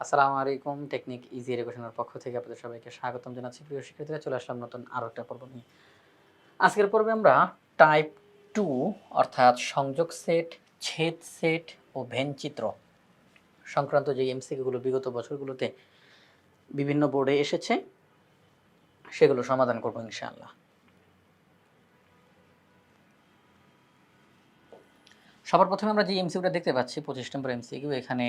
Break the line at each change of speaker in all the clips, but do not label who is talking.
আসসালামু আলাইকুম। Technique easy এডুকেশনের পক্ষ থেকে আপনাদের সবাইকে স্বাগতম জানাচ্ছি। প্রিয় শিক্ষার্থীরা, চলে আসলাম নতুন আরো একটা পর্ব নিয়ে। আজকের পর্বে আমরা টাইপ 2 অর্থাৎ সংযোগ সেট, ছেদ সেট ও ভেন চিত্র সংক্রান্ত যে এমসিকিউ গুলো বিগত বছরগুলোতে বিভিন্ন বোর্ডে এসেছে সেগুলো সমাধান করব ইনশাআল্লাহ। সবার প্রথমে আমরা যে এমসিকিউটা দেখতে পাচ্ছি 25 নম্বর এমসিকিউ, এখানে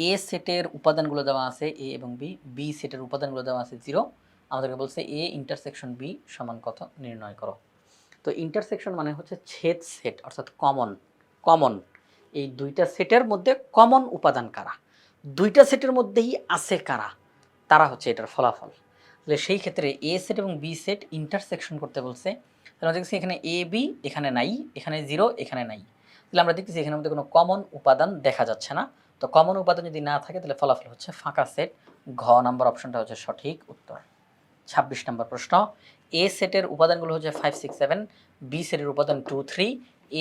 এ সেটের উপাদানগুলো দেওয়া আছে এ এবং বি, বি সেটের উপাদানগুলো দেওয়া আছে 0। আমাদেরকে বলছে এ ইন্টারসেকশন বি সমান কত নির্ণয় করো। তো ইন্টারসেকশন মানে হচ্ছে ছেদ সেট অর্থাৎ কমন কমন এই দুইটা সেটের মধ্যে কমন উপাদান কারা, দুইটা সেটের মধ্যেই আছে কারা, তারা হচ্ছে এটার ফলাফল। তাহলে সেই ক্ষেত্রে এ সেট এবং বি সেট ইন্টারসেকশন করতে বলছে। তাহলে আমরা দেখছি এখানে এ বি এখানে নাই, এখানে 0 এখানে নাই। তাহলে আমরা দেখতেছি এখানের মধ্যে কোনো কমন উপাদান দেখা যাচ্ছে না। তো কমন উপাদান যদি না থাকে তাহলে ফলাফল হচ্ছে ফাঁকা সেট। ঘ নম্বর অপশনটা হচ্ছে সঠিক উত্তর। 26 নম্বর প্রশ্ন, এ সেটের উপাদানগুলো হচ্ছে 5 6 7, বি সেটের উপাদান 2 3,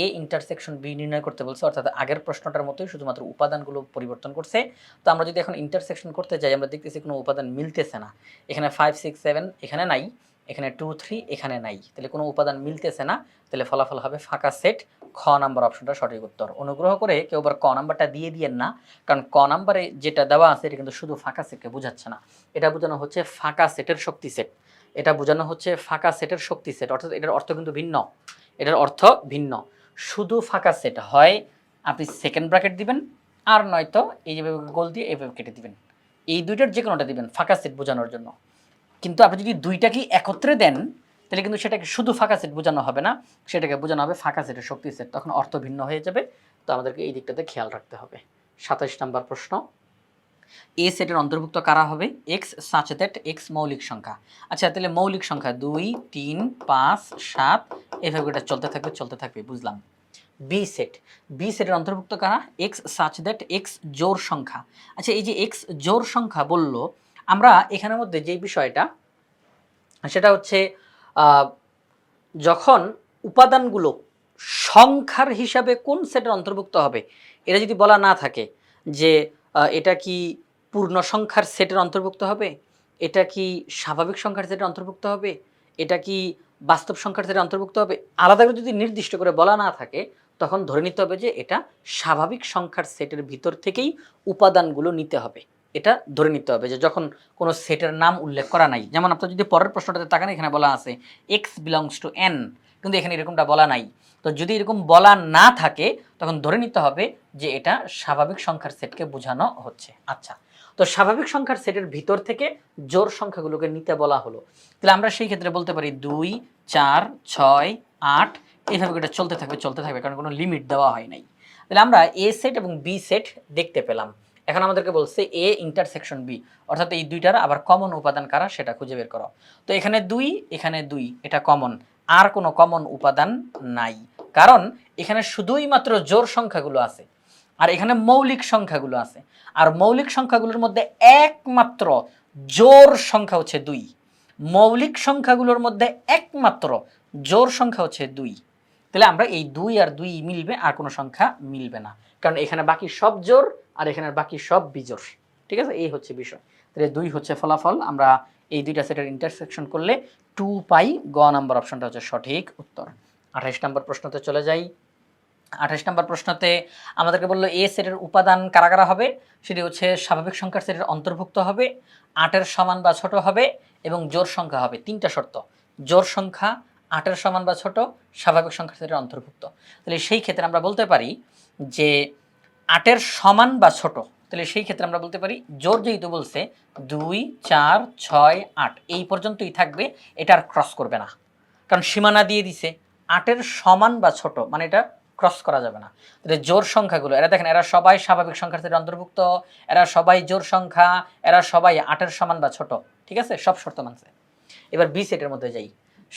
এ ইন্টারসেকশন বি নির্ণয় করতে বলছে, অর্থাৎ আগের প্রশ্নটার মতোই শুধুমাত্র উপাদানগুলো পরিবর্তন করছে। তো আমরা যদি এখন ইন্টারসেকশন করতে যাই আমরা দেখতেছি কোনো উপাদান মিলতেছে না। এখানে 5 6 7 এখানে নাই, এখানে 2 3 এখানে নাই, তাহলে কোনো উপাদান মিলতেছে না। তাহলে ফলাফল হবে ফাঁকা সেট। খ নাম্বার অপশনটা সঠিক উত্তর। অনুগ্রহ করে কেউ আবার ক নাম্বারটা দিয়ে দিয়েন না, কারণ ক নাম্বারে যেটা দেওয়া আছে এটা কিন্তু শুধু ফাঁকা সেটকে বোঝাচ্ছে না, এটা বোঝানো হচ্ছে ফাঁকা সেটের শক্তি সেট। এটা বোঝানো হচ্ছে ফাঁকা সেটের শক্তি সেট, অর্থাৎ এটার অর্থ কিন্তু ভিন্ন। এটার অর্থ ভিন্ন। শুধু ফাঁকা সেট হয় আপনি সেকেন্ড ব্র্যাকেট দিবেন, আর নয়তো এই যেভাবে গোল দিয়ে এইভাবে কেটে দিবেন, এই দুইটার যে কোনোটা দিবেন ফাঁকা সেট বোঝানোর জন্য। কিন্তু আপনি যদি দুইটাকেই একত্রে দেন তাহলে কিন্তু সেটাকে শুধু ফাঁকা সেট বোঝানো হবে না, সেটাকে বোঝানো হবে ফাঁকা সেটের শক্তি সেট, তখন অর্থ ভিন্ন হয়ে যাবে। তো আমাদেরকে এই দিকটাতে খেয়াল রাখতে হবে। 27 নম্বর প্রশ্ন, এ সেটের অন্তর্ভুক্ত কারা হবে? এক্স সাচ দ্যাট এক্স মৌলিক সংখ্যা। আচ্ছা, তাহলে মৌলিক সংখ্যা 2 3 5 7 এভাবে এটা চলতে থাকবে বুঝলাম। বি সেট, বি সেটের অন্তর্ভুক্ত কারা? এক্স সাচ দ্যাট এক্স জোড় সংখ্যা। আচ্ছা, এই যে এক্স জোড় সংখ্যা বলল, আমরা এখানের মধ্যে যে বিষয়টা সেটা হচ্ছে যখন উপাদানগুলো সংখ্যার হিসাবে কোন সেটের অন্তর্ভুক্ত হবে এটা যদি বলা না থাকে যে এটা কি পূর্ণ সংখ্যার সেটের অন্তর্ভুক্ত হবে, এটা কি স্বাভাবিক সংখ্যার সেটের অন্তর্ভুক্ত হবে, এটা কি বাস্তব সংখ্যার সেটের অন্তর্ভুক্ত হবে, আলাদা করে যদি নির্দিষ্ট করে বলা না থাকে তখন ধরে নিতে হবে যে এটা স্বাভাবিক সংখ্যার সেটের ভিতর থেকেই উপাদানগুলো নিতে হবে। এটা ধরে নিতে হবে যে যখন কোনো সেটের নাম উল্লেখ করা নাই, যেমন আপনার যদি পরের প্রশ্নটাতে তাকান এখানে বলা আছে এক্স বিলংস টু এন, কিন্তু এখানে এরকমটা বলা নাই। তো যদি এরকম বলা না থাকে তখন ধরে নিতে হবে যে এটা স্বাভাবিক সংখ্যার সেটকে বোঝানো হচ্ছে। আচ্ছা, তো স্বাভাবিক সংখ্যার সেটের ভিতর থেকে জোড় সংখ্যাগুলোকে নিতে বলা হলো, তাহলে আমরা সেই ক্ষেত্রে বলতে পারি 2 4 6 8 এইভাবে এটা চলতে থাকবে, কারণ কোনো লিমিট দেওয়া হয় নাই। তাহলে আমরা এ সেট এবং বি সেট দেখতে পেলাম। এখন আমাদেরকে বলছে এ ইন্টারসেকশন বি, অর্থাৎ এই দুইটার আবার কমন উপাদান কারা সেটা খুঁজে বের করো। তো এখানে 2 এখানে 2 এটা কমন, আর কোনো কমন উপাদান নাই, কারণ এখানে শুধুই মাত্র জোড় সংখ্যাগুলো আছে আর এখানে মৌলিক সংখ্যাগুলো আছে। আর মৌলিক সংখ্যাগুলোর মধ্যে একমাত্র জোড় সংখ্যা হচ্ছে 2। মৌলিক সংখ্যাগুলোর মধ্যে একমাত্র জোড় সংখ্যা হচ্ছে 2। তাহলে আমরা এই 2 আর 2 মিলবে, আর কোনো সংখ্যা মিলবে না, কারণ এখানে বাকি সব জোড় আর এখানে বাকি সব বিজোড়। ঠিক আছে, এই হচ্ছে বিষয়। তাহলে 2 হচ্ছে ফলাফল। আমরা এই দুইটা সেটের ইন্টারসেকশন করলে 2 পাই। গ নাম্বার অপশনটা হচ্ছে সঠিক উত্তর। 28 নম্বর প্রশ্নতে চলে যাই। 28 নম্বর প্রশ্নতে আমাদেরকে বললো এ সেটের উপাদান কারা কারা হবে, সেটি হচ্ছে স্বাভাবিক সংখ্যার সেটের অন্তর্ভুক্ত হবে, 8-এর সমান বা ছোট হবে এবং জোড় সংখ্যা হবে। তিনটা শর্ত, জোড় সংখ্যা, 8-এর সমান বা ছোট, স্বাভাবিক সংখ্যার সেটের অন্তর্ভুক্ত। তাহলে সেই ক্ষেত্রে আমরা বলতে পারি যে 8-এর সমান বা ছোট, তাহলে সেই ক্ষেত্রে আমরা বলতে পারি জোড় যেহেতু বলছে 2 4 6 8 এই পর্যন্তই থাকবে, এটা আর ক্রস করবে না, কারণ সীমানা দিয়ে দিছে 8-এর সমান বা ছোট, মানে এটা ক্রস করা যাবে না। তাহলে জোড় সংখ্যাগুলো এরা দেখেন, এরা সবাই স্বাভাবিক সংখ্যার সেটের অন্তর্ভুক্ত, এরা সবাই জোড় সংখ্যা, এরা সবাই 8-এর সমান বা ছোট। ঠিক আছে, সব শর্ত মানছে। এবার বি সেটের মধ্যে যাই।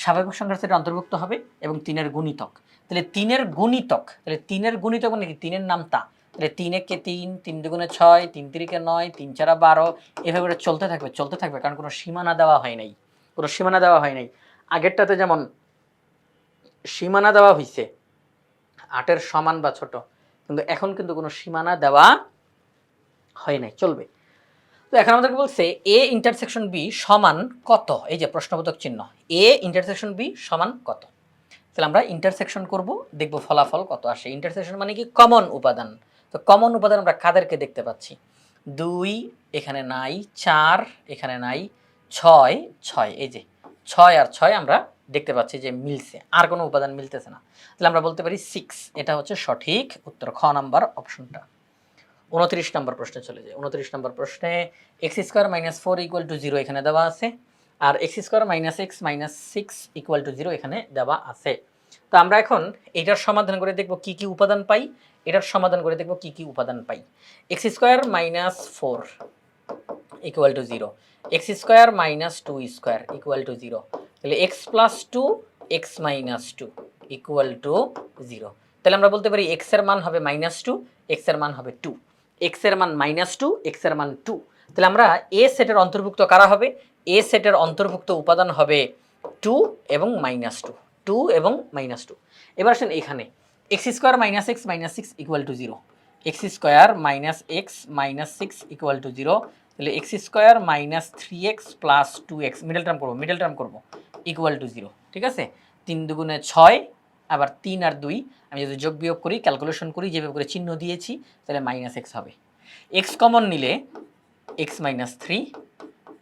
স্বাভাবিক সংখ্যার সেটে অন্তর্ভুক্ত হবে এবং 3-এর গুণিতক। তাহলে 3-এর গুণিতক, তাহলে 3-এর গুণিতক মানে কি 3-এর নাম তা, তাহলে 3 একে 3, 3 দুগুণে 6, 3 তিরিকে 9, 3 চারা 12 এভাবে করে চলতে থাকবে, কারণ কোনো সীমানা দেওয়া হয় নাই, কোনো সীমানা দেওয়া হয় নাই। আগেরটাতে যেমন সীমানা দেওয়া হয়েছে 8-এর সমান বা ছোট, কিন্তু এখন কিন্তু কোনো সীমানা দেওয়া হয় নাই, চলবে। তো এখন আমাদেরকে বলছে এ ইন্টারসেকশন বি সমান কত, এই যে প্রশ্নবোধক চিহ্ন, এ ইন্টারসেকশন বি সমান কত। তাহলে আমরা ইন্টারসেকশন করব, দেখব ফলাফল কত আসে। ইন্টারসেকশন মানে কি, কমন উপাদান। তো কমন উপাদান আমরা কাদেরকে দেখতে পাচ্ছি, 2 এখানে নাই, 4 এখানে নাই, 6 6, এই যে 6 আর 6 আমরা দেখতে পাচ্ছি যে মিলছে, আর কোনো উপাদান মিলতেছে না। তাহলে আমরা বলতে পারি 6, এটা হচ্ছে সঠিক উত্তর, খ নাম্বার অপশনটা। 29 নম্বর প্রশ্নে চলে যায়। 29 নম্বর প্রশ্নে x square minus 4 equal to 0 এখানে দেওয়া আছে, আর x square minus x minus 6 equal to 0 এখানে দেওয়া আছে। তো আমরা এখন এটার সমাধান করে দেখব কি কি উপাদান পাই, এটার সমাধান করে দেখব কি কি উপাদান পাই। X square minus 4 equal to 0, x square minus 2 square equal to 0, তাহলে x plus 2 x minus 2 equal to 0। তাহলে আমরা বলতে পারি এক্স এর মান হবে মাইনাস 2, এক্স এর মান হবে 2, এক্স এর মান মাইনাস 2, এক্স এর মান 2। তাহলে আমরা এ সেটের অন্তর্ভুক্ত কারা হবে, এ সেটের অন্তর্ভুক্ত উপাদান হবে 2 এবং মাইনাস 2, 2 এবং মাইনাস 2। এবার আসেন এখানে x square minus x minus 6 equal to 0, x square minus x minus 6 equal to 0, তাহলে x square minus 3x plus 2x middle term করবো ইকুয়াল টু 0। ঠিক আছে, 3 দুগুণে 6, আবার 3 আর 2 আমি যদি যোগ বিয়োগ করি, ক্যালকুলেশন করি, যেভাবে করে চিহ্ন দিয়েছি, তাহলে মাইনাস এক্স হবে। এক্স কমন নিলে এক্স মাইনাস 3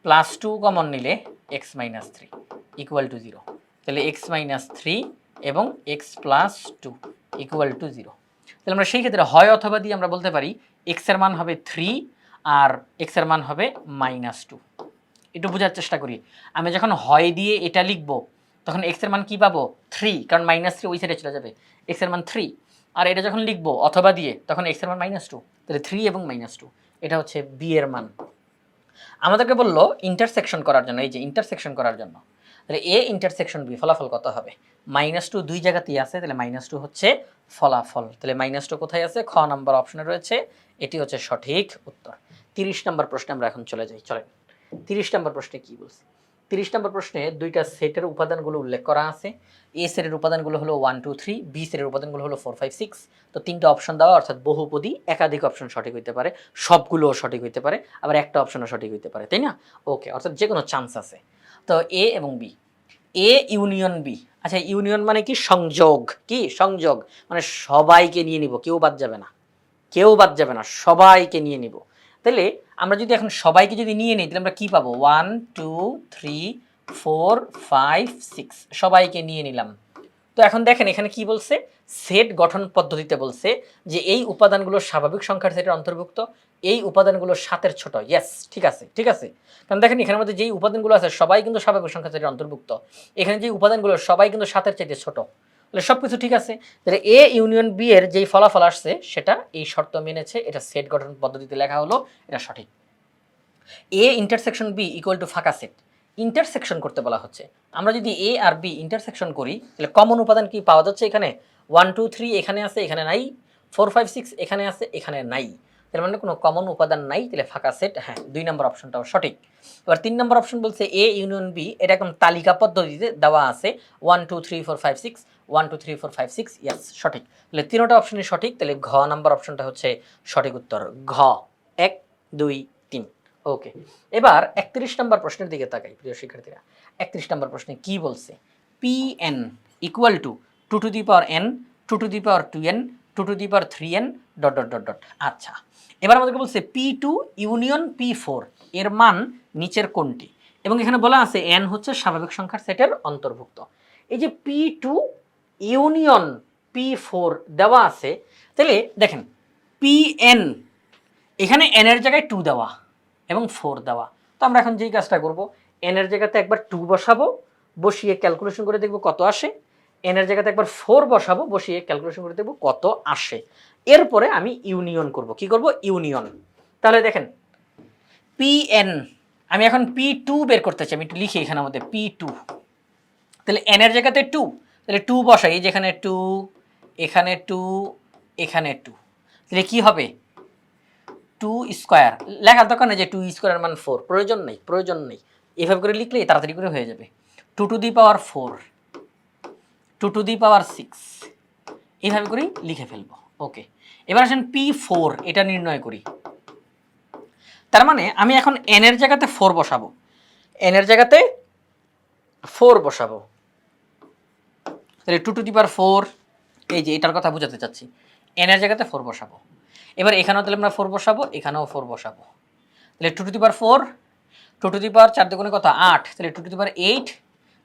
প্লাস 2 কমন নিলে এক্স মাইনাস 3 ইকুয়াল টু 0, তাহলে এক্স মাইনাস 3 এবং এক্স প্লাস 2 ইকুয়াল টু 0। তাহলে আমরা সেই ক্ষেত্রে হয় অথবা দিয়ে আমরা বলতে পারি এক্স এর মান হবে 3 আর এক্স এর মান হবে মাইনাস 2। একটু বোঝার চেষ্টা করি, আমি যখন হয় দিয়ে এটা লিখব তখন এক্স এর মান কি পাবো, 3, কারণ মাইনাস 3 ওই সাইডে চলে যাবে, এক্স এর মান 3। আর এটা যখন লিখবো অথবা দিয়ে তখন এক্স এর মান মাইনাস 2, তাহলে 3 এবং মাইনাস 2, এটা হচ্ছে বি এর মান। আমাদেরকে বললো ইন্টারসেকশন করার জন্য, এই যে ইন্টারসেকশন করার জন্য, তাহলে এ ইন্টারসেকশন বি ফলাফল কত হবে, মাইনাস 2 দুই জায়গাতেই আছে, তাহলে মাইনাস 2 হচ্ছে ফলাফল। তাহলে মাইনাস 2 কোথায় আছে, খ নাম্বার অপশনে রয়েছে, এটি হচ্ছে সঠিক উত্তর। 30 নম্বর প্রশ্নে আমরা এখন চলে যাই, চলেন 30 নম্বর প্রশ্নে কি বলছে। 30 নম্বর প্রশ্নে দুইটা সেটের উপাদানগুলো উল্লেখ করা আছে। এ সেটের উপাদানগুলো হলো 1 2 3, বি সেটের উপাদানগুলো হলো 4 5 6। তো তিনটা অপশন দেওয়া, অর্থাৎ বহুপদী, একাধিক অপশন সঠিক হইতে পারে, সবগুলোও সঠিক হইতে পারে, আবার একটা অপশনও সঠিক হইতে পারে, তাই না? ওকে, অর্থাৎ যে কোনো চান্স আছে। তো এ এবং বি, এ ইউনিয়ন বি, আচ্ছা ইউনিয়ন মানে কি, সংযোগ, কি সংযোগ, মানে সবাইকে নিয়ে নিব, কেউ বাদ যাবে না, কেউ বাদ যাবে না, সবাইকে নিয়ে নিব। তাহলে আমরা যদি এখন সবাইকে যদি নিয়ে নিই, তাহলে আমরা কি পাবো, 1 2 3 4 5 6, সবাইকে নিয়ে নিলাম। তো এখন দেখেন এখানে কি বলছে, সেট গঠন পদ্ধতিতে বলছে যে এই উপাদানগুলো স্বাভাবিক সংখ্যার সেটের অন্তর্ভুক্ত, এই উপাদানগুলো 7-এর ছোট। ইয়েস, ঠিক আছে, ঠিক আছে। কারণ দেখেন এখানের মধ্যে যেই উপাদানগুলো আছে সবাই কিন্তু স্বাভাবিক সংখ্যার সেটের অন্তর্ভুক্ত, এখানে যে উপাদানগুলো সবাই কিন্তু 7-এর চাইতে ছোট, তাহলে সব কিছু ঠিক আছে। তাহলে এ ইউনিয়ন বি এর যেই ফলাফল আসছে সেটা এই শর্ত মেনেছে, এটা সেট গঠন পদ্ধতিতে লেখা হলো, এটা সঠিক। A intersection B equal to ফাঁকা সেট, ইন্টারসেকশন করতে বলা হচ্ছে। আমরা যদি এ আর বি ইন্টারসেকশন করি, তাহলে কমন উপাদান কি পাওয়া যাচ্ছে, এখানে 1 2 3 এখানে আছে, এখানে নাই, 4 5 6 এখানে আছে, এখানে নাই, তার মানে কোনো কমন উপাদান নাই, তাহলে ফাঁকা সেট। হ্যাঁ, 2 নম্বর অপশনটাও সঠিক। এবার 3 নম্বর অপশন বলছে এ ইউনিয়ন বি, এটা একদম তালিকা পদ্ধতিতে দেওয়া আছে, 1 2 3 4 5 6, 1 2 3 4 5 6, ইয়েস সঠিক। তাহলে তিনটা অপশনই সঠিক, তাহলে ঘ নাম্বার অপশনটা হচ্ছে সঠিক উত্তর, ঘ 1 2 3। ওকে, এবার 31 নম্বর প্রশ্নের দিকে তাকাই প্রিয় শিক্ষার্থীরা। 31 নম্বর প্রশ্নে কি বলছে, P N equal to 2 to the power N, 2 to the power 2n, 2 to the power 3n dot dot dot dot. আচ্ছা, এবার আমাদেরকে বলছে P2 ইউনিয়ন P4 এর মান নিচের কোনটি, এবং এখানে বলা আছে n হচ্ছে স্বাভাবিক সংখ্যার সেটের অন্তর্ভুক্ত। এই যে P2 ইউনিয়ন P4 দেওয়া আছে, তাহলে দেখেন Pn, এখানে n এর জায়গায় 2 দেওয়া এবং 4 দেওয়া। তো আমরা এখন যেই কাজটা করব, n এর জায়গাতে একবার 2 বসাবো, বসিয়ে ক্যালকুলেশন করে দেখব কত আসে, n এর জায়গাতে একবার 4 বসাবো, বসিয়ে ক্যালকুলেশন করে দেখব কত আসে। এরপরে আমি ইউনিয়ন করব, কি করব, ইউনিয়ন। তাহলে দেখেন Pn, আমি এখন P2 বের করতে চাই, আমি একটু লিখি এখানে আমাদের P2, তাহলে n এর জায়গাতে 2, তাহলে 2 বসাই, যেখানে 2, এখানে 2, এখানে 2, তাহলে কি হবে, 2 স্কোয়ার, লেখার দরকার নেই যে 2 স্কোয়ার মান 4, প্রয়োজন নেই, প্রয়োজন নেই, এভাবে করে লিখলেই তাড়াতাড়ি করে হয়ে যাবে। 2 to the power 4, 2 to the power 6, এইভাবে করেই লিখে ফেলবো। ওকে, এবার আসেন P4, এটা নির্ণয় করি। তার মানে আমি এখন n এর জায়গাতে 4 বসাবো, n এর জায়গাতে 4 বসাবো, তাহলে 2 টু দি পাওয়ার 4, এই যে এটার কথা বোঝাতে চাচ্ছি, n এর জায়গাতে 4 বসাবো। এবার এখানেও তাহলে আমরা 4 বসাবো, এখানেও 4 বসাবো, তাহলে 2 to the power 4, 2 to the power 4 দুগুণে কত 8, তাহলে 2 টু দি পাওয়ার 8,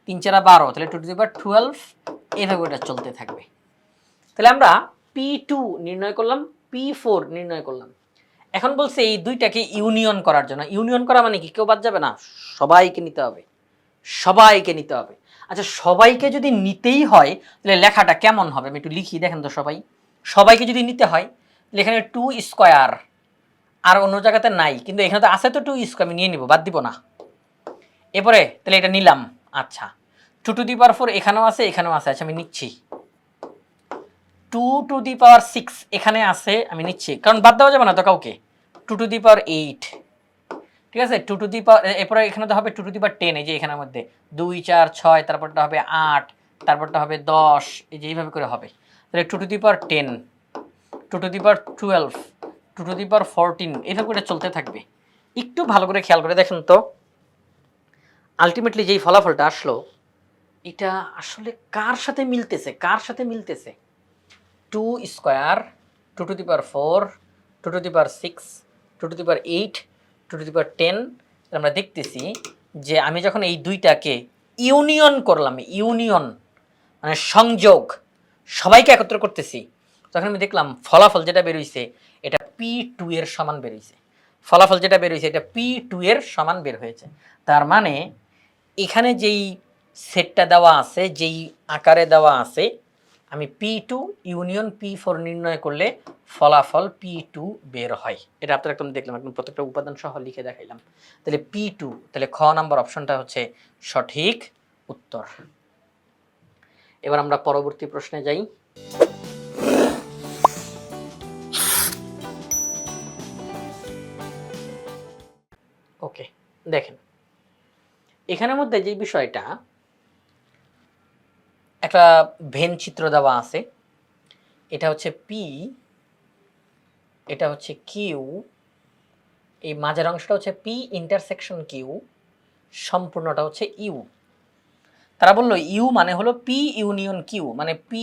3 4 12, তাহলে 2 টু দি পাওয়ার 12, এইভাবে এটা চলতে থাকবে। তাহলে আমরা P2 নির্ণয় করলাম, P4 নির্ণয় করলাম। এখন বলছে এই দুইটাকে ইউনিয়ন করার জন্য, ইউনিয়ন করা মানে কি কেউ বাদ যাবে না, সবাইকে নিতে হবে, সবাইকে নিতে হবে। আচ্ছা সবাইকে যদি নিতেই হয় তাহলে লেখাটা কেমন হবে আমি একটু লিখি, দেখেন তো সবাইকে যদি নিতে হয় তাহলে এখানে 2 স্কয়ার, আর অন্য জায়গাতে নাই কিন্তু এখানে তো আছে, তো 2 স্কয়ার আমি নিয়ে নিব, বাদ দিব না। এরপরে তাহলে এটা নিলাম, আচ্ছা 2 টু দি পাওয়ার 4 এখানেও আছে, এখানেও আছে, আচ্ছা আমি নিচ্ছি। 2 টু দি পাওয়ার 6 এখানে আছে, আমি নিচ্ছি, কারণ বাদ দেওয়া যাবে না তো কাউকে। 2 টু দি পাওয়ার 8, ঠিক আছে, 2 টু দি পাওয়ার, এরপরে এখানে তো হবে 2 টু দি পাওয়ার 10, এই যে এখানের মধ্যে 2 4 6, তারপরটা হবে 8, তারপরটা হবে 10, এই যে এইভাবে করে হবে। তাহলে 2 to the power 10, 2 to the power 12, 2 to the power 14, এইভাবে করে চলতে থাকবে। একটু ভালো করে খেয়াল করে দেখেন তো আলটিমেটলি যেই ফলাফলটা আসলো এটা আসলে কার সাথে মিলতেছে, কার সাথে মিলতেছে। 2 square, 2 to the power 4, 2 to the power 6, 2 to the power 8, 2 to the power 10। আমরা দেখতেছি যে আমি যখন এই দুইটাকে ইউনিয়ন করলাম, ইউনিয়ন মানে সংযোগ, সবাইকে একত্র করতেছি, তখন আমি দেখলাম ফলাফল যেটা বেরোইছে এটা P2 এর সমান বেরোইছে, ফলাফল যেটা বেরোইছে এটা P2 এর সমান বের হয়েছে। তার মানে এখানে যেই সেটটা দেওয়া আছে, যেই আকারে দেওয়া আছে, আমি P2 ইউনিয়ন P4 নির্ণয় করলে ফলাফল P2 বের হয়। এটা আপনারা একদম দেখলাম, একদম প্রত্যেকটা উপাদান সহ লিখে দেখাইলাম। তাহলে P2, তাহলে খ নাম্বার অপশনটা হচ্ছে সঠিক উত্তর। এবার আমরা পরবর্তী প্রশ্নে যাই। ওকে, দেখেন এখানের মধ্যে যে বিষয়টা, একটা ভেন চিত্র দেওয়া আছে, এটা হচ্ছে P, এটা হচ্ছে Q, এই মাঝের অংশটা হচ্ছে P ইন্টারসেকশন Q, সম্পূর্ণটা হচ্ছে ইউ। তারা বললো ইউ মানে হলো P ইউনিয়ন Q, মানে P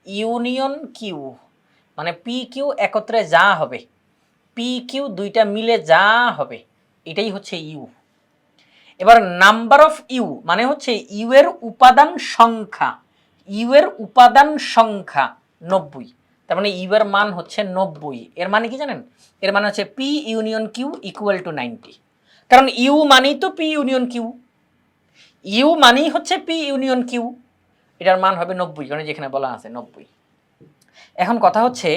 ইউনিয়ন Q, মানে P Q একত্রে যা হবে, P Q দুইটা মিলে যা হবে, এটাই হচ্ছে ইউ। এবার নাম্বার অফ ইউ মানে হচ্ছে ইউ এর উপাদান সংখ্যা, ইউ এর উপাদান সংখ্যা 90, তার মানে ইউ এর মান হচ্ছে 90। এর মানে কি জানেন, এর মানে হচ্ছে P union Q equal to 90, কারণ ইউ মানেই তো P ইউনিয়ন Q, ইউ মানেই হচ্ছে P ইউনিয়ন Q, এটার মান হবে 90, কারণ যেখানে বলা আছে 90। এখন কথা হচ্ছে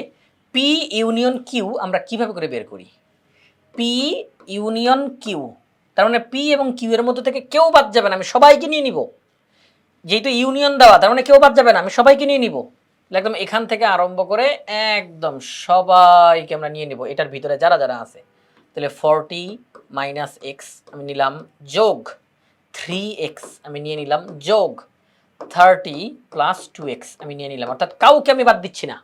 P ইউনিয়ন Q আমরা কিভাবে করে বের করি, P ইউনিয়ন Q, তার মানে P এবং Q এর মধ্যে থেকে কেউ বাদ যাবে না, আমি সবাইকে নিয়ে নিব, যেহেতু ইউনিয়ন দেওয়া তার মানে কেউ বাদ যাবে না, আমি সবাইকে নিয়ে নিব, একদম এখান থেকে আরম্ভ করে একদম সবাইকে আমরা নিয়ে নিব এটার ভিতরে যারা যারা আছে। তাহলে 40 মাইনাস এক্স আমি নিলাম, যোগ 3x আমি নিয়ে নিলাম, যোগ 30 প্লাস 2x আমি নিয়ে নিলাম, অর্থাৎ কাউকে আমি বাদ দিচ্ছি না,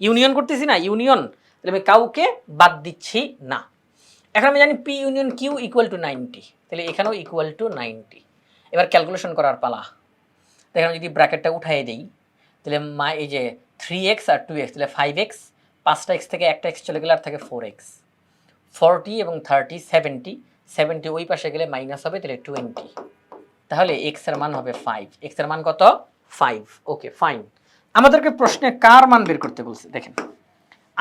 ইউনিয়ন করতেছি না, ইউনিয়ন, তাহলে আমি কাউকে বাদ দিচ্ছি না। এখন আমি জানি P union Q equal to 90, তাহলে এখানেও ইকুয়াল টু 90। এবার ক্যালকুলেশন করার পালা। দেখেন যদি ব্র্যাকেটটা উঠাই দিই তাহলে এই যে 3x আর 2x, তাহলে 5x, 5টা x থেকে একটা x চলে গেলে আর থাকে 4x, 40 এবং 30 70, 70 ওই পাশে গেলে মাইনাস হবে, তাহলে 20, তাহলে x এর মান হবে 5, x এর মান কত 5। ওকে ফাইন, আমাদেরকে প্রশ্নে কার মান বের করতে বলছে, দেখেন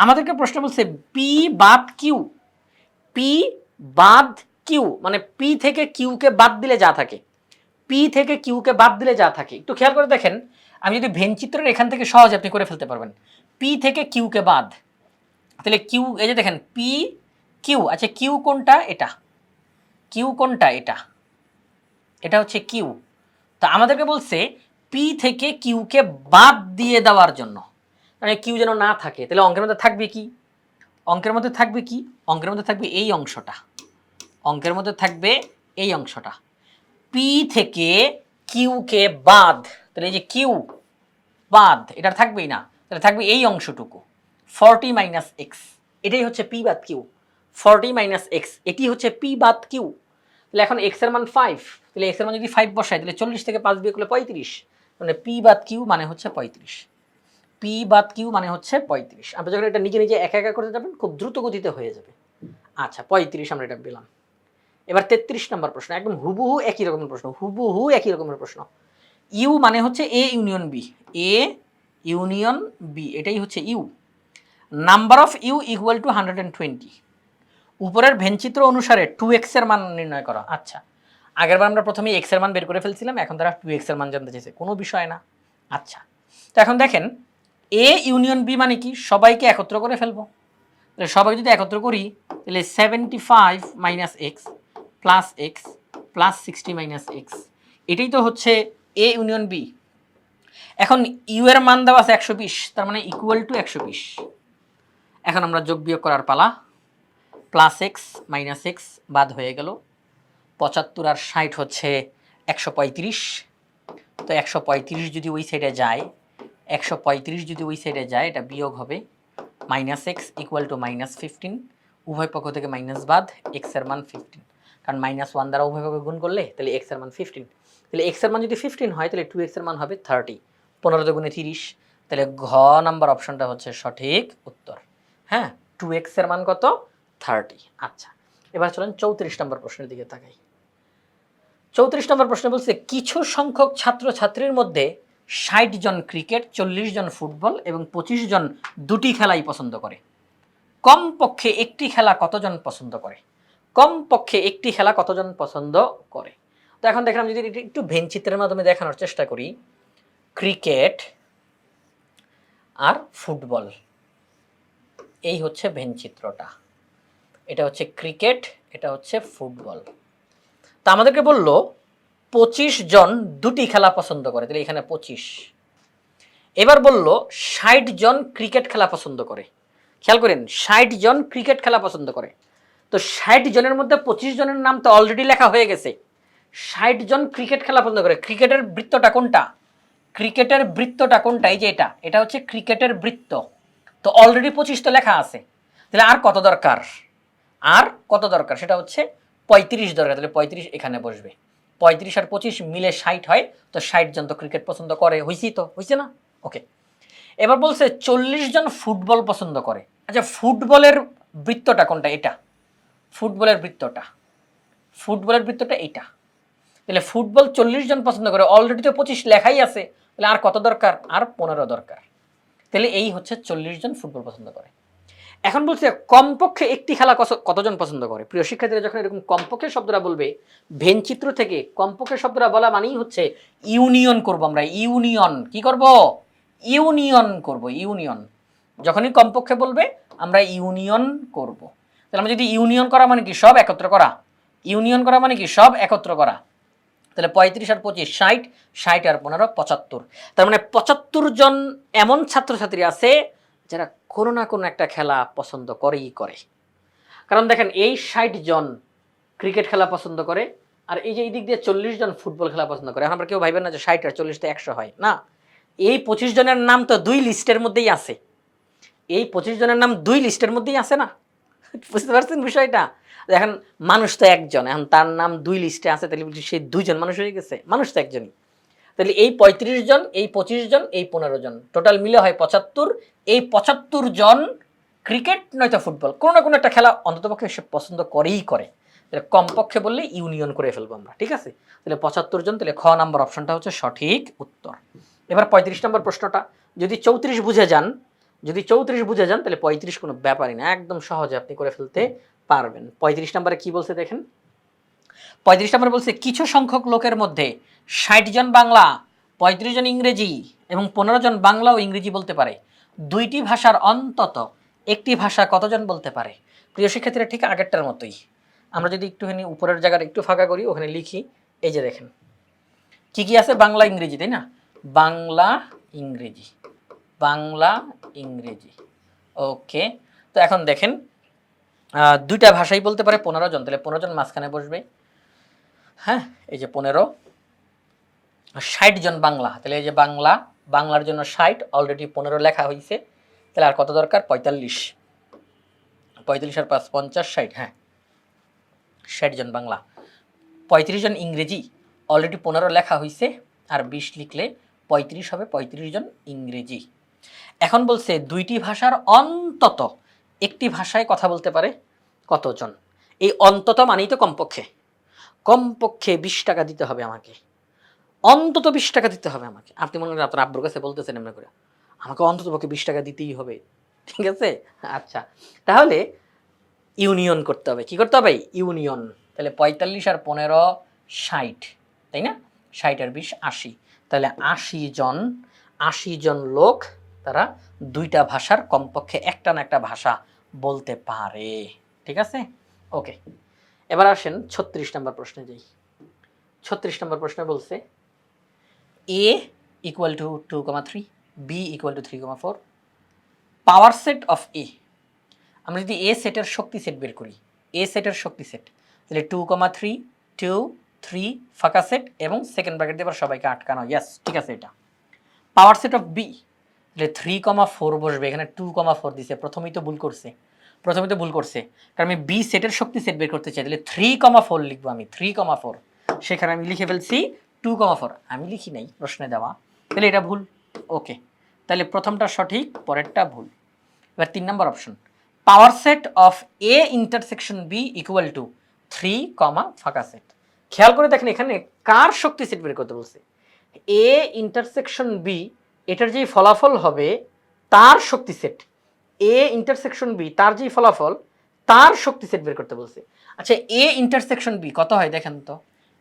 আমাদেরকে প্রশ্ন বলছে P বাদ Q, P বাদ Q মানে P থেকে Q কে বাদ দিলে যা থাকে, P থেকে Q কে বাদ দিলে যা থাকে, একটু খেয়াল করে দেখেন, আমি যদি ভেন চিত্রের এখান থেকে সহজে আপনি করে ফেলতে পারবেন, P থেকে Q কে বাদ, তাহলে Q, এই যে দেখেন P Q, আচ্ছা Q কোনটা, এটা Q কোনটা, এটা, এটা হচ্ছে Q। তা আমাদেরকে বলছে P থেকে Q কে বাদ দিয়ে দেওয়ার জন্য, মানে Q যেন না থাকে, তাহলে অঙ্কের মধ্যে থাকবে কি, অঙ্কের মধ্যে থাকবে কি, অঙ্কের মধ্যে থাকবে এই অংশটা, অঙ্কের মধ্যে থাকবে এই অংশটা, P থেকে Q কে বাদ, তাহলে এই যে Q বাদ, এটা থাকবেই না, তাহলে থাকবে এই অংশটুকু 40 মাইনাস এক্স, এটাই হচ্ছে P বাদ Q, 40 মাইনাস এক্স, এটি হচ্ছে পি বাদ কিউ। তাহলে এখন এক্স এর মান 5, তাহলে এক্স এর মান যদি 5 বসাই তাহলে 40 থেকে 5 বিয়োগ করলে 35, মানে পি বাদ কিউ মানে হচ্ছে 35। পি বাদ কিউ মানে হচ্ছে 35। আপনি যখন এটা নিজে নিজে একা একা করতে যাবেন খুব দ্রুত গতিতে হয়ে যাবে। আচ্ছা 35 আমরা এটা পেলাম। এবার 33 নম্বর প্রশ্ন, একদম হুবহু একই রকমের প্রশ্ন, হুবহু একই রকমের প্রশ্ন। ইউ মানে হচ্ছে A union B, A union B, এটাই হচ্ছে U. Number of U equal to 120। উপরের ভেনচিত্র অনুসারে 2x এর মান নির্ণয় করা। আচ্ছা, আগেরবার আমরা প্রথমে x এর মান বের করে ফেলছিলাম, এখন তারা 2x এর মান জানতে চাইছে, কোনো বিষয় না। আচ্ছা, তো এখন দেখেন এ ইউনিয়ন বি মানে কি, সবাইকে একত্র করে ফেলবো। তাহলে সবাই যদি একত্র করি তাহলে 75 minus x plus x plus 60 minus x, এটাই তো হচ্ছে এ ইউনিয়ন বি। এখন ইউ এর মান দেওয়া আছে 120, তার মানে ইকুয়াল টু 120। এখন আমরা যোগ বিয়োগ করার পালা। প্লাস এক্স মাইনাস এক্স বাদ হয়ে গেল, 75 আর 60 হচ্ছে 135। তো 135 যদি ওই সাইডে যায়, 135 যদি ওই সাইডে যায় এটা বিয়োগ হবে, minus x equal to minus 15, উভয় পক্ষ থেকে মাইনাস বাদ, এক্স এর মান 15, কারণ -1 দ্বারা উভয় পক্ষে গুণ করলে তাহলে এক্স এর মান 15। তাহলে এক্স এর মান যদি 15 হয় তাহলে 2x এর মান হবে 30, 15 গুণে 30, তাহলে ঘ নাম্বার অপশনটা হচ্ছে সঠিক উত্তর। হ্যাঁ, 2x এর মান কত? 30। আচ্ছা, এবার চলেন 34 নম্বর প্রশ্নের দিকে তাকাই। 34 নম্বর প্রশ্ন বলছে কিছু সংখ্যক ছাত্রছাত্রীর মধ্যে 60 জন ক্রিকেট, 40 জন ফুটবল এবং 25 জন দুটি খেলাই পছন্দ করে। কমপক্ষে একটি খেলা কতজন পছন্দ করে? কমপক্ষে একটি খেলা কতজন পছন্দ করে? তো এখন দেখলাম যদি একটু ভেনচিত্রের মাধ্যমে দেখানোর চেষ্টা করি, ক্রিকেট আর ফুটবল, এই হচ্ছে ভেনচিত্রটা। এটা হচ্ছে ক্রিকেট, এটা হচ্ছে ফুটবল। তা আমাদেরকে বলল 25 জন দুটি খেলা পছন্দ করে, তাহলে এখানে 25। এবার বলল 60 জন ক্রিকেট খেলা পছন্দ করে। খেয়াল করেন, 60 জন ক্রিকেট খেলা পছন্দ করে। তো 60 জনের মধ্যে 25 জনের নাম তো অলরেডি লেখা হয়ে গেছে। 60 জন ক্রিকেট খেলা পছন্দ করে। ক্রিকেটের বৃত্তটা কোনটা? ক্রিকেটের বৃত্তটা কোনটা? এই যে এটা, এটা হচ্ছে ক্রিকেটের বৃত্ত। তো অলরেডি 25 তো লেখা আছে, তাহলে আর কত দরকার? আর কত দরকার? সেটা হচ্ছে 35 দরকার। তাহলে 35 এখানে বসবে। 35 আর 25 মিলে 60 হয়, তো 60 জন তো ক্রিকেট পছন্দ করে, হয়েছি তো, হয়েছে না? ওকে। এবার বলছে 40 জন ফুটবল পছন্দ করে। আচ্ছা, ফুটবলের বৃত্তটা কোনটা? এটা ফুটবলের বৃত্তটা, ফুটবলের বৃত্তটা এইটা। তাহলে ফুটবল 40 জন পছন্দ করে, অলরেডি তো 25 লেখাই আছে, তাহলে আর কত দরকার? আর 15 দরকার। তাহলে এই হচ্ছে 40 জন ফুটবল পছন্দ করে। এখন বলছে কমপক্ষে একটি খেলা কতজন পছন্দ করে। প্রিয় শিক্ষার্থীরা, যখন এরকম কমপক্ষে শব্দটা বলবে, ভেনচিত্র থেকে কমপক্ষে শব্দটা বলা মানেই হচ্ছে ইউনিয়ন করব আমরা। ইউনিয়ন কি করব? ইউনিয়ন করব, ইউনিয়ন। যখনই কমপক্ষে বলবে আমরা ইউনিয়ন করব। তাহলে আমরা যদি ইউনিয়ন করা মানে কি? সব একত্র করা। ইউনিয়ন করা মানে কি? সব একত্র করা। তাহলে 35 আর 25 60, 60 আর 15 75। তার মানে 75 জন এমন ছাত্রছাত্রী আছে যারা কোনো না কোনো একটা খেলা পছন্দ করেই করে। কারণ দেখেন, এই 60 জন ক্রিকেট খেলা পছন্দ করে, আর এই যে এই দিক দিয়ে 40 জন ফুটবল খেলা পছন্দ করে। এখন আমরা কেউ ভাইবেন না যে 60 আর 40 তে 100 হয় না। এই 25 জনের নাম তো 2 লিস্টের মধ্যেই আছে। এই 25 জনের নাম 2 লিস্টের মধ্যেই আছে না। বুঝতে পারছেন বিষয়টা? এখন মানুষ তো একজন, এখন তার নাম 2 লিস্টে আছে, তাহলে সেই 2 জন মানুষ হয়ে গেছে? মানুষ তো একজনই। তাহলে এই 35 জন, এই 25 জন, এই 15 জন, টোটাল মিলে হয় 75। এই 75 জন ক্রিকেট নয়তো ফুটবল, কোনো না কোনো একটা খেলা অন্ততপক্ষে সে পছন্দ করেই করে। তাহলে কমপক্ষে বললে ইউনিয়ন করে ফেলবো আমরা, ঠিক আছে? তাহলে 75 জন, তাহলে খ নাম্বার অপশনটা হচ্ছে সঠিক উত্তর। এবার 35 নম্বর প্রশ্নটা, যদি 34 বুঝে যান, যদি 34 বুঝে যান তাহলে 35 কোনো ব্যাপারই না, একদম সহজে আপনি করে ফেলতে পারবেন। 35 নম্বরে কি বলছে দেখেন। 35 নম্বরে বলছে কিছু সংখ্যক লোকের মধ্যে 60 জন বাংলা, 35 জন ইংরেজি এবং 15 জন বাংলা ও ইংরেজি বলতে পারে। দুইটি ভাষার অন্তত একটি ভাষা কতজন বলতে পারে? প্রিয় শিক্ষার্থীরা, ঠিক আগেরটার মতোই আমরা যদি একটুখানি উপরের জায়গাটা একটু ফাঁকা করি, ওখানে লিখি, এই যে দেখেন কি কি আছে, বাংলা ইংরেজি, তাই না? বাংলা ইংরেজি, বাংলা ইংরেজি, ওকে। তো এখন দেখেন দুইটা ভাষাই বলতে পারে 15 জন, তাহলে 15 জন মাঝখানে বসবে। হ্যাঁ, এই যে 15, 60 জন বাংলা, তাহলে এই যে বাংলা, বাংলার জন্য 60, অলরেডি 15 লেখা হয়েছে, তাহলে আর কত দরকার? 45। 45 আর 5 50 60, হ্যাঁ 60 জন বাংলা, 35 জন ইংরেজি, অলরেডি 15 লেখা হয়েছে, আর 20 লিখলে 35 হবে, 35 জন ইংরেজি। এখন বলছে দুইটি ভাষার অন্তত একটি ভাষায় কথা বলতে পারে কতজন? এই অন্তত মানেই তো কমপক্ষে, কমপক্ষে 20 টাকা দিতে হবে আমাকে, অন্তত 20 টাকা দিতে হবে আমাকে। আপনি মনে করেন আপনার আব্বুর কাছে বলতেছেন এমনি করে, আমাকে অন্তত পক্ষে 20 টাকা দিতেই হবে, ঠিক আছে? আচ্ছা, তাহলে ইউনিয়ন করতে হবে। কি করতে হবে? ইউনিয়ন। তাহলে 45 আর 15 60, তাই না? 60 আর 20 80, তাহলে 80 জন লোক তারা দুইটা ভাষার কমপক্ষে একটা না একটা ভাষা বলতে পারে, ঠিক আছে? ওকে, এবার আসেন 36 নম্বর প্রশ্নে যাই। 36 নম্বর প্রশ্নে বলছে a equal to 2,3, b equal to 3,4, power set of a। আমরা যদি এ সেটের শক্তি সেট বের করি, এ সেটের শক্তি সেট, তাহলে 2,3 2 3 ফাঁকা সেট এবং সেকেন্ড ব্র্যাকেট দিয়ে আবার সবাইকে আটকানো, ইয়েস ঠিক আছে। এটা পাওয়ার সেট অফ বি, তাহলে 3,4 বসবে, এখানে 2,4 দিছে, প্রথমেই তো ভুল করছে, কারণ আমি বি সেটের শক্তি সেট বের করতে চাই, তাহলে 3,4 লিখবো আমি, 3,4, সেখানে আমি লিখে ফেলছি 2,4, আমি লিখি নাই, প্রশ্নে দেওয়া, তাহলে এটা ভুল। ওকে, তাহলে প্রথমটা সঠিক, পরেরটা ভুল। এবার 3 নম্বর option, power set of A intersection B equal to 3, ফাঁকা সেট। খেয়াল করে দেখেন এখানে কার শক্তি সেট বের করতে বলছে, এ ইন্টারসেকশন বি, এটার যেই ফলাফল হবে তার শক্তি সেট, এ ইন্টারসেকশন বি তার যেই ফলাফল তার শক্তি সেট বের করতে বলছে। আচ্ছা, এ ইন্টারসেকশন বি কত হয় দেখেন তো,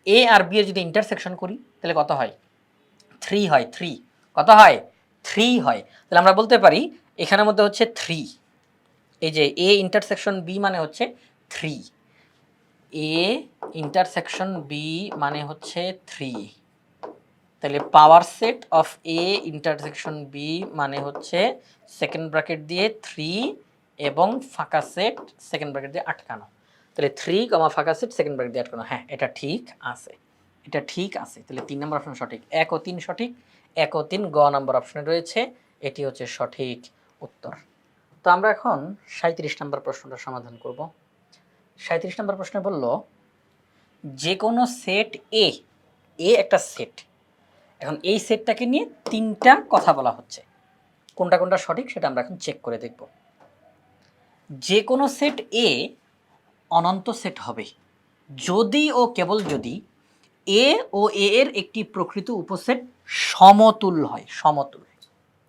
এ আর বি এর যদি ইন্টারসেকশন করি তাহলে কত হয়? 3 হয়, 3, কত হয়? 3 হয়। তাহলে আমরা বলতে পারি এখানের মধ্যে হচ্ছে 3, এই যে এ ইন্টারসেকশন বি মানে হচ্ছে 3, এ ইন্টারসেকশন বি মানে হচ্ছে 3, তাহলে power set of A intersection B মানে হচ্ছে সেকেন্ড ব্র্যাকেট দিয়ে 3 এবং ফাঁকা সেট সেকেন্ড ব্র্যাকেট দিয়ে আটকানো, তাহলে 3, ফাঁকা সেট সেকেন্ড ব্র্যাকেট দিয়ে আটকানো, হ্যাঁ এটা ঠিক আছে, এটা ঠিক আছে। তাহলে 3 নম্বর অপশন সঠিক, 1 ও 3 সঠিক, 1 ও 3 গ নম্বর অপশনে রয়েছে, এটি হচ্ছে সঠিক উত্তর। তো আমরা এখন 37 নম্বর প্রশ্নটা সমাধান করব। 37 নম্বর প্রশ্নে বলল যে কোনো সেট এ, এ একটা সেট, এখন এই সেটটাকে নিয়ে 3টা কথা বলা হচ্ছে, কোনটা কোনটা সঠিক সেটা আমরা এখন চেক করে দেখব। যে কোনো সেট এ অনন্ত সেট হবে যদি ও কেবল যদি এ ও এ এর একটি প্রকৃত উপসেট সমতুল হয়, সমতুল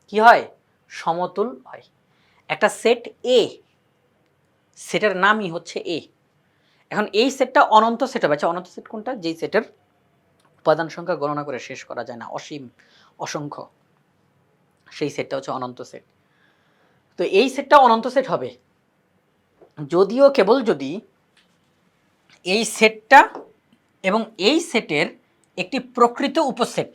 কি হয়? সমতুল হয়। একটা সেট এ, সেটের নামই হচ্ছে এ, এখন এই সেটটা অনন্ত সেট হবে। আচ্ছা, অনন্ত সেট কোনটা? যেই সেটের উপাদান সংখ্যা গণনা করে শেষ করা যায় না, অসীম অসংখ্য, সেই সেটটা হচ্ছে অনন্ত সেট। তো এই সেটটা অনন্ত সেট হবে যদিও কেবল যদি এই সেটটা এবং এই সেটের একটি প্রকৃত উপসেট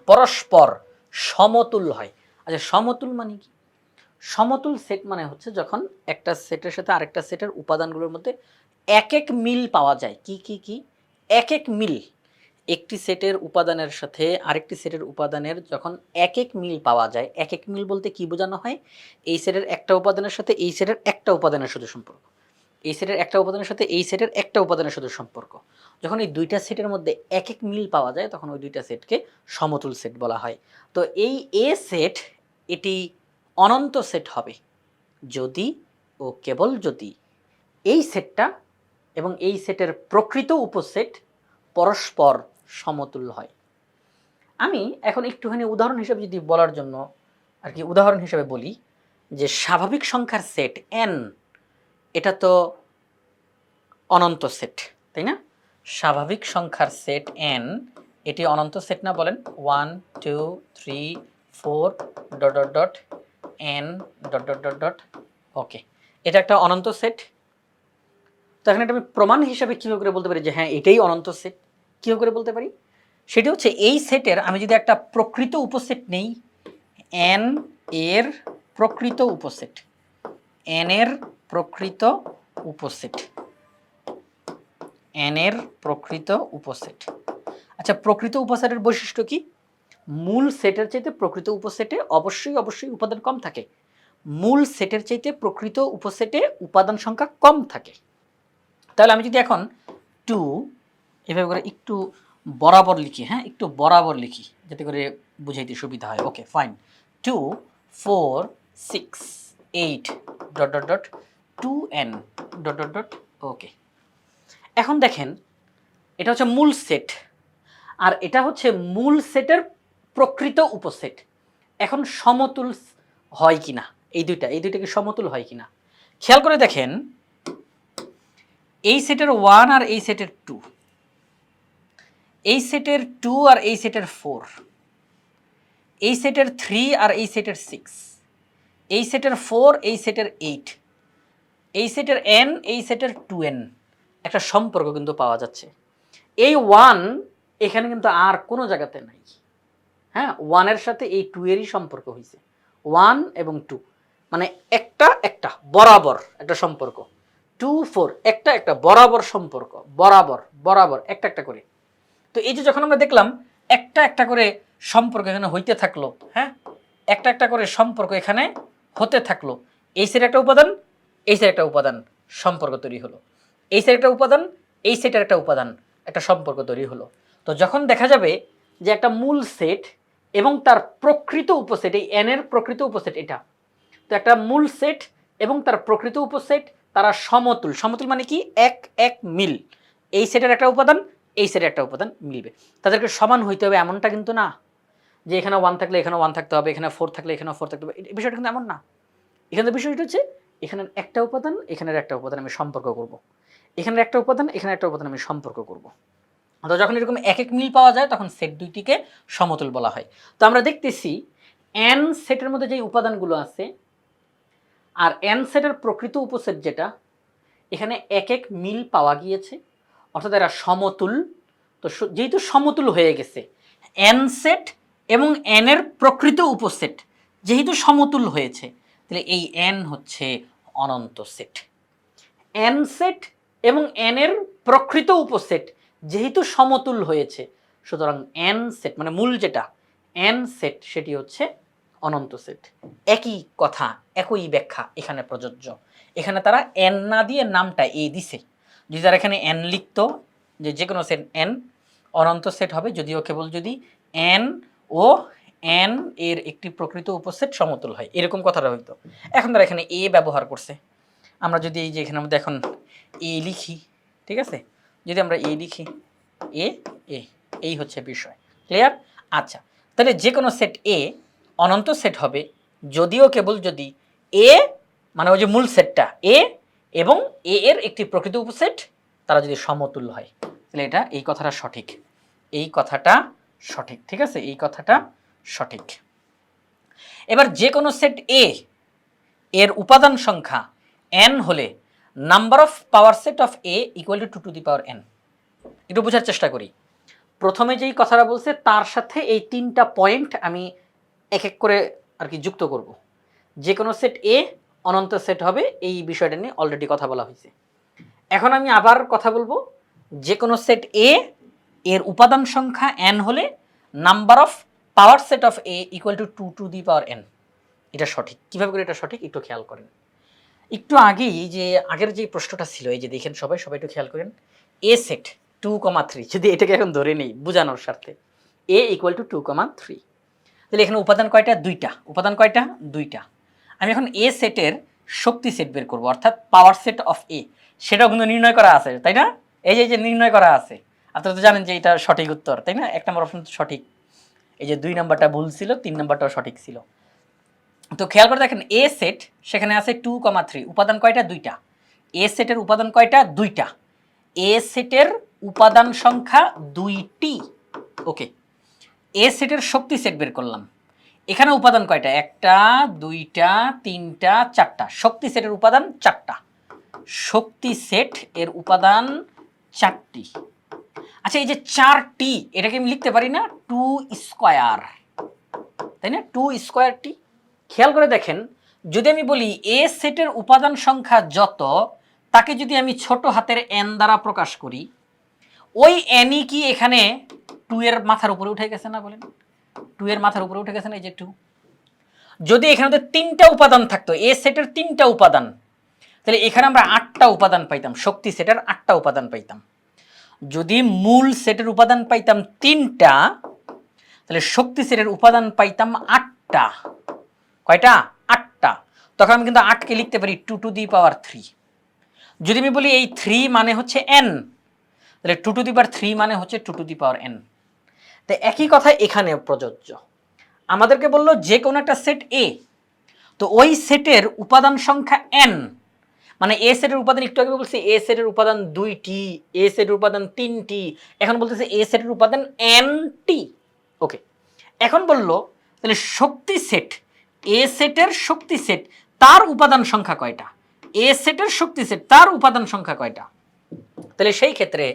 পরস্পর সমতুল হয়। আচ্ছা, সমতুল মানে কি? সমতুল সেট মানে হচ্ছে যখন একটা সেটের সাথে আরেকটা সেটের উপাদানগুলোর মধ্যে এক এক মিল পাওয়া যায়। কি কি কি? এক এক মিল। একটি সেটের উপাদানের সাথে আরেকটি সেটের উপাদানের যখন এক এক মিল পাওয়া যায়, এক এক মিল বলতে কি বোঝানো হয়? এই সেটের একটা উপাদানের সাথে এই সেটের একটা উপাদানের সাথে সম্পর্ক, এই সেটের একটা উপাদানের সাথে এই সেটের একটা উপাদানের সাথে সম্পর্ক, যখন এই দুইটা সেটের মধ্যে এক এক মিল পাওয়া যায় তখন ওই দুইটা সেটকে সমতুল সেট বলা হয়। তো এই এ সেট এটি অনন্ত সেট হবে যদি ও কেবল যদি এই সেটটা এবং এই সেটের প্রকৃত উপসেট পরস্পর সমতুল হয়। আমি এখন একটুখানি উদাহরণ হিসেবে যদি বলার জন্য আর কি উদাহরণ হিসেবে বলি যে স্বাভাবিক সংখ্যার সেট n, এটা তো অনন্ত সেট, তাই না? স্বাভাবিক সংখ্যার সেট n, এটি অনন্ত সেট না বলেন? 1 2 3 4 dot dot dot n dot dot dot dot, okay, এটা একটা অনন্ত সেট। তো এখানে আমি প্রমাণ হিসাবে কীভাবে করে বলতে পারি যে হ্যাঁ এটাই অনন্ত সেট? কীভাবে করে বলতে পারি? সেটি হচ্ছে এই সেটের আমি যদি একটা প্রকৃত উপসেট নেই, n এর প্রকৃত উপসেট, n এর প্রকৃত উপসেট, n এর প্রকৃত উপসেট। আচ্ছা, প্রকৃত উপসেটের বৈশিষ্ট্য কি? মূল সেটের চাইতে প্রকৃত উপসেটে অবশ্যই অবশ্যই উপাদান কম থাকে। মূল সেটের চাইতে প্রকৃত উপসেটে উপাদান সংখ্যা কম থাকে। তাহলে আমি যদি এখন 2 এভাবে করে একটু বরাবর লিখি, হ্যাঁ একটু বরাবর লিখি যাতে করে বুঝাইতে সুবিধা হয়। Okay fine, 2 4 6 8 dot dot dot 2n dot dot dot. Okay, এখন দেখেন এটা হচ্ছে মূল সেট আর এটা হচ্ছে মূল সেটের প্রকৃত উপসেট। এখন সমতুল হয় কিনা এই দুইটা কি সমতুল হয় কিনা খেয়াল করে দেখেন। এই সেটের 1 আর এই সেটের 2, এই সেটের 2 আর এই সেটের 4, এই সেটের 3 আর এই সেটের 6, এই সেটের 4 এই সেটের 8, এই সেটের n এই সেটের 2n, একটা সম্পর্ক কিন্তু পাওয়া যাচ্ছে। এই 1 এখানে কিন্তু আর কোনো জায়গাতে নাই, হ্যাঁ 1 এর সাথে এই 2 এরই সম্পর্ক হয়েছে, 1 এবং 2 মানে একটা বরাবর একটা সম্পর্ক, 2 4 একটা বরাবর সম্পর্ক, বরাবর একটা করে। তো এই যে যখন আমরা দেখলাম একটা করে সম্পর্ক এখানে হইতে থাকলো, হ্যাঁ একটা করে সম্পর্ক এখানে হতে থাকলো, এই সেটের একটা উপাদান এই সেটের একটা উপাদান সম্পর্ক তৈরি হলো, এই সেটের একটা উপাদান এই সেটের একটা উপাদান, একটা সম্পর্ক তৈরি হলো। তো যখন দেখা যাবে যে একটা মূল সেট এবং তার প্রকৃত উপসেট, এই n এর প্রকৃত উপসেট এটা, তো একটা মূল সেট এবং তার প্রকৃত উপসেট তারা সমতুল। সমতুল মানে কি এক মিল, এই সেটের একটা উপাদান এই সেটের একটা উপাদান মিলবে, তাদেরকে সমান হইতে হবে এমনটা কিন্তু না যে এখানে 1 থাকলে এখানে 1 থাকতে হবে, এখানে 4 থাকলে এখানে 4 থাকতে হবে, এই বিষয়টা কিন্তু এমন না। এখানে বিষয়টা হচ্ছে এখানের একটা উপাদান এখানের একটা উপাদান আমি সম্পর্ক করব, এখানের একটা উপাদান এখানে একটা উপাদান আমি সম্পর্ক করব। তো যখন এরকম এক মিল পাওয়া যায় তখন সেট দুইটিকে সমতুল বলা হয়। তো আমরা দেখতেছি n সেটের মধ্যে যে উপাদানগুলো আছে আর n সেটের প্রকৃত উপসেট যেটা, এখানে এক মিল পাওয়া গিয়েছে, অর্থাৎ এরা সমতুল। তো যেহেতু সমতুল হয়ে গেছে n সেট এবং n এর প্রকৃত উপসেট যেহেতু সমতুল হয়েছে, তাহলে এই n হচ্ছে অনন্ত সেট। n সেট এবং n এর প্রকৃত উপসেট যেহেতু সমতুল হয়েছে, সুতরাং n সেট মানে মূল যেটা n সেট সেটি হচ্ছে অনন্ত সেট। একই কথা একই ব্যাখ্যা এখানে প্রযোজ্য। এখানে তারা n না দিয়ে নামটা a দিছে, যদি তারা এখানে n লিখতো যে কোনো সেট n অনন্ত সেট হবে যদিও কেবল যদি n ও n এর একটি প্রকৃত উপসেট সমতুল হয়, এরকম কথাটা হইতো। এখন তারা এখানে a ব্যবহার করছে। আমরা যদি এই যে এখানে মধ্যে এখন a লিখি, ঠিক আছে, যদি আমরা a লিখি এ এই হচ্ছে বিষয়, ক্লিয়ার? আচ্ছা, তাহলে যে কোনো সেট a অনন্ত সেট হবে যদিও কেবল যদি a মানে ওই যে মূল সেটটা a এবং a এর একটি প্রকৃত উপসেট তারা যদি সমতুল্য হয়, তাহলে এটা এই কথাটা সঠিক, এই কথাটা সঠিক, ঠিক আছে, এই কথাটা সঠিক। এবার যে কোনো সেট a এর উপাদান সংখ্যা n হলে number of power set of a equal to 2 to the power n। একটু বোঝার চেষ্টা করি। প্রথমে যেই কথাটা বলছে তার সাথে এই তিনটা পয়েন্ট আমি এক এক করে আর কি যুক্ত করব। যে কোনো সেট a অনন্ত সেট হবে এই বিষয়টা নিয়ে অলরেডি কথা বলা হয়েছে। এখন আমি আবার কথা বলবো, যে কোনো সেট a এর উপাদান সংখ্যা n হলে number of power set of a equal to 2 to the power n। এটা সঠিক। কিভাবে করে এটা সঠিক একটু খেয়াল করেন। একটু আগেই যে আগের যে প্রশ্নটা ছিল এই যে দেখেন সবাই একটু খেয়াল করেন, a সেট 2,3 যদি এটাকে এখন ধরে নেই বোঝানোর স্বার্থে a ইকুয়াল টু 2,3, তাহলে এখানে উপাদান কয়টা? দুইটা। উপাদান কয়টা? দুইটা। আমি এখন a সেটের শক্তি সেট বের করব, অর্থাৎ পাওয়ার সেট অফ a, সেটাও কিন্তু নির্ণয় করা আছে, তাই না? এই যে নির্ণয় করা আছে, আপনারা তো জানেন যে এটা সঠিক উত্তর, তাই না? 1 নম্বর অপশন সঠিক, এই যে 2 নম্বরটা ভুল ছিল, 3 নম্বরটাও সঠিক ছিল। তো খেয়াল করে দেখেন a সেট সেখানে আছে 2,3, উপাদান কয়টা? দুইটা। a সেটের উপাদান কয়টা? দুইটা। a সেটের উপাদান সংখ্যা দুইটি। ওকে, a সেটের শক্তি সেট বের করলাম। এখানে উপাদান কয়টা? একটা, দুইটা, তিনটা, চারটা। শক্তি সেটের উপাদান চারটা। শক্তি সেট এর উপাদান চারটি। আচ্ছা, এই যে চারটি এটাকে আমি লিখতে পারি না 2 স্কয়ার, তাই না? 2 স্কয়ার টি। খেয়াল করে দেখেন, যদি আমি বলি a সেটের উপাদান সংখ্যা যত তাকে যদি আমি ছোট হাতের n দ্বারা প্রকাশ করি, ওই n কি এখানে 2 এর মাথার উপরে উঠে গেছে না? বলেন 2 এর মাথার উপরে উঠে গেছে না? এই যে 2। যদি এখানে তো 3টা উপাদান থাকতো, এ সেটের 3টা উপাদান, তাহলে এখানে আমরা 8টা উপাদান পাইতাম, শক্তি সেটের 8টা উপাদান পাইতাম। যদি মূল সেটের উপাদান পাইতাম 3টা, তাহলে শক্তি সেটের উপাদান পাইতাম 8টা। কয়টা? 8টা। তখন আমি কিন্তু 8কে লিখতে পারি 2 টু দি পাওয়ার 3। যদি আমি বলি এই 3 মানে হচ্ছে n, তাহলে 2 টু দি পাওয়ার 3 মানে হচ্ছে 2 টু দি পাওয়ার n। তো একই কথা এখানে প্রযোজ্য। আমাদেরকে বললো যে কোনো একটা সেট এ, তো ওই সেটের উপাদান সংখ্যা n, মানে এ সেটের উপাদান, একটু আগে বলছি এ সেটের উপাদান 2টি, এ সেটের উপাদান 3টি, এখন বলতেছে এ সেটের উপাদান nটি। ওকে, এখন বললো তাহলে শক্তি সেট, এ সেটের শক্তি সেট তার উপাদান সংখ্যা কয়টা, এ সেটের শক্তি সেট তার উপাদান সংখ্যা কয়টা, তাহলে সেই ক্ষেত্রে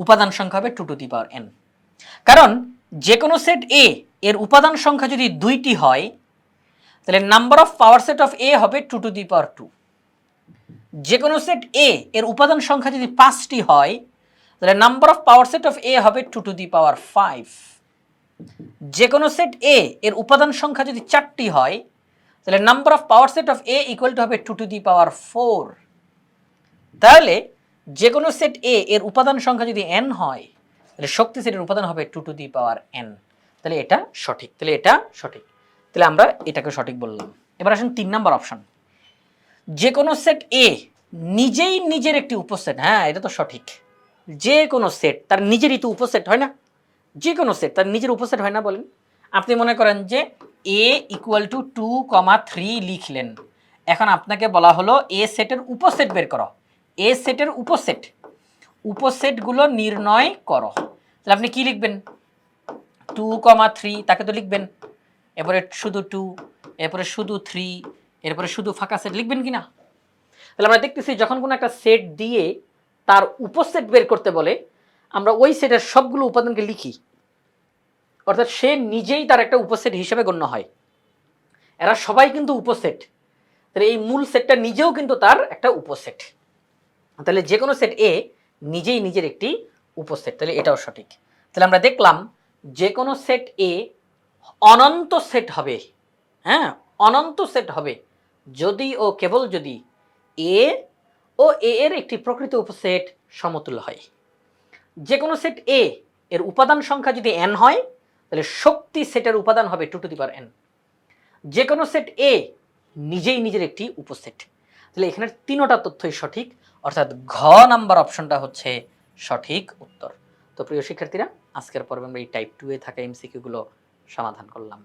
উপাদান সংখ্যা হবে 2 টু দি পাওয়ার n। কারণ যে কোনো সেট এ এর উপাদান সংখ্যা যদি 2টি হয়, তাহলে number of power set of A হবে 2 টু দি পাওয়ার 2। যে কোনো সেট এ এর উপাদান সংখ্যা যদি 5টি হয়, তাহলে number of power set of A হবে 2 টু দি পাওয়ার 5। যে কোনো সেট এ এর উপাদান সংখ্যা যদি 4টি হয়, তাহলে number of power set of A equal to হবে 2 টু দি পাওয়ার 4। তাহলে যে কোনো সেট এ এর উপাদান সংখ্যা যদি n হয়, তাহলে শক্তি সেটের উপাদান হবে 2 টু দি পাওয়ার n। তাহলে এটা সঠিক, তাহলে এটা সঠিক, তাহলে আমরা এটাকে সঠিক বললাম। এবার আসুন 3 নম্বর অপশন, যে কোনো সেট এ নিজেই নিজের একটি উপসেট। হ্যাঁ, এটা তো সঠিক। যে কোনো সেট তার নিজেরই তো উপসেট হয় না? যে কোনো সেট তার নিজের উপসেট হয় না বলেন? আপনি মনে করেন যে a ইকুয়াল টু 2,3 লিখলেন, এখন আপনাকে বলা হলো এ সেটের উপসেট বের করো, এ সেটের উপসেট, উপসেটগুলো নির্ণয় করো। তাহলে আপনি কি লিখবেন? 2,3 তাকে তো লিখবেন, এরপরে শুধু 2, এরপরে শুধু 3, এরপরে শুধু ফাঁকা সেট লিখবেন কি না? তাহলে আমরা দেখতেছি যখন কোনো একটা সেট দিয়ে তার উপসেট বের করতে বলে, আমরা ওই সেটের সবগুলো উপাদানকে লিখি, অর্থাৎ সে নিজেই তার একটা উপসেট হিসেবে গণ্য হয়। এরা সবাই কিন্তু উপসেট, তাহলে এই মূল সেটটা নিজেও কিন্তু তার একটা উপসেট। তাহলে যে কোনো সেট এ নিজেই নিজের একটি উপসেট, তাহলে এটাও সঠিক। তাহলে আমরা দেখলাম যে কোনো সেট এ অনন্ত সেট হবে, হ্যাঁ অনন্ত সেট হবে যদি ও কেবল যদি এ ও এ এর একটি প্রকৃত উপসেট সমতুল্য হয়। যে কোনো সেট এ এর উপাদান সংখ্যা যদি n হয়, তাহলে শক্তি সেটের উপাদান হবে 2 টু দি পাওয়ার n। যে কোনো সেট এ নিজেই নিজের একটি উপসেট। তাহলে এখানে 3টা তথ্যই সঠিক, অর্থাৎ ঘ নাম্বার অপশনটা হচ্ছে সঠিক উত্তর। তো প্রিয় শিক্ষার্থীরা, আজকের পর্বে আমরা এই টাইপ 2 এ থাকা এমসিকিউ গুলো সমাধান করলাম।